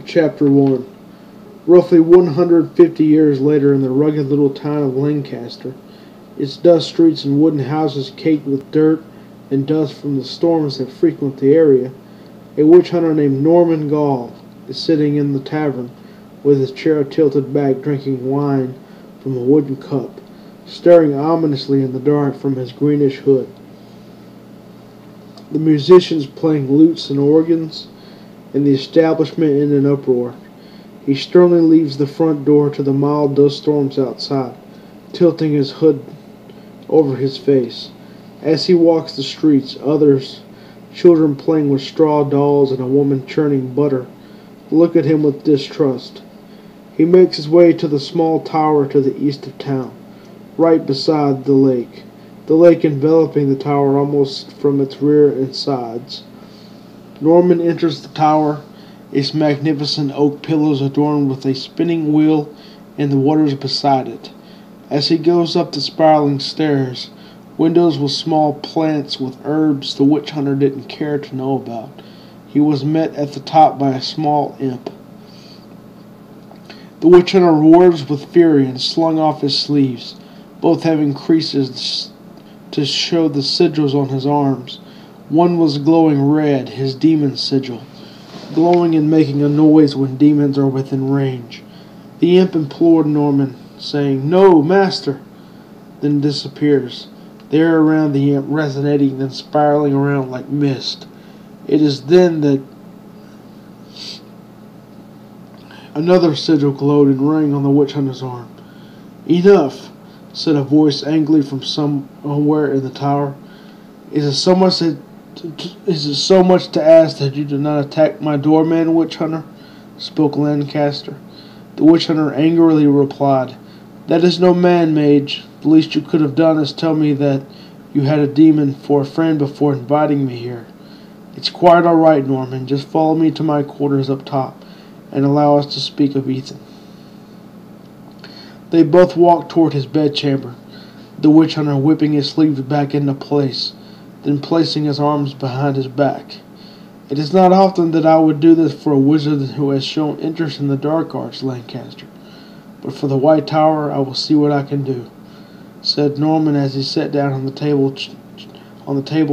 Chapter 1. Roughly 150 years later, in the rugged little town of Lancaster, its dust streets and wooden houses caked with dirt and dust from the storms that frequent the area, a witch hunter named Norman Gall is sitting in the tavern with his chair tilted back, drinking wine from a wooden cup, staring ominously in the dark from his greenish hood. The musicians playing lutes and organs, and the establishment in an uproar. He sternly leaves the front door to the mild dust storms outside, tilting his hood over his face. As he walks the streets, others, children playing with straw dolls and a woman churning butter, look at him with distrust. He makes his way to the small tower to the east of town, right beside the lake enveloping the tower almost from its rear and sides. Norman enters the tower, its magnificent oak pillars adorned with a spinning wheel and the waters beside it. As he goes up the spiraling stairs, windows with small plants with herbs the witch hunter didn't care to know about, he was met at the top by a small imp. The witch hunter roars with fury and slung off his sleeves, both having creases to show the sigils on his arms. One was glowing red, his demon sigil, glowing and making a noise when demons are within range. The imp implored Norman, saying, "No, master," then disappears. The air around the imp resonating, then spiraling around like mist. It is then that another sigil glowed and rang on the witch hunter's arm. "Enough," said a voice angrily from somewhere in the tower. Is it so much to ask that you do not attack my doorman, witch hunter?" spoke Lancaster. The witch hunter angrily replied, "That is no man, mage. The least you could have done is tell me that you had a demon for a friend before inviting me here." "It's quite all right, Norman. Just follow me to my quarters up top, and allow us to speak of Ethan." They both walked toward his bedchamber, the witch hunter whipping his sleeves back into place, then placing his arms behind his back. "It is not often that I would do this for a wizard who has shown interest in the dark arts, Lancaster, but for the White Tower I will see what I can do," said Norman as he sat down on the table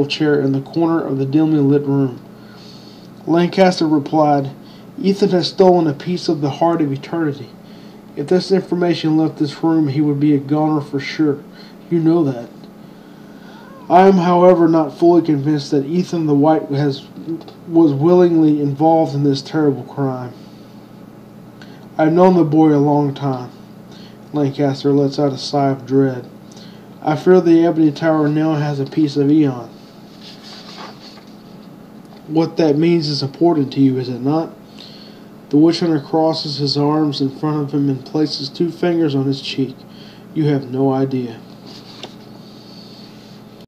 chair in the corner of the dimly lit room. Lancaster replied, "Ethan has stolen a piece of the heart of eternity. If this information left this room, he would be a goner for sure. You know that. I am, however, not fully convinced that Ethan the White was willingly involved in this terrible crime. I've known the boy a long time." Lancaster lets out a sigh of dread. "I fear the Ebony Tower now has a piece of Eon." "What that means is important to you, is it not?" The witch hunter crosses his arms in front of him and places two fingers on his cheek. "You have no idea."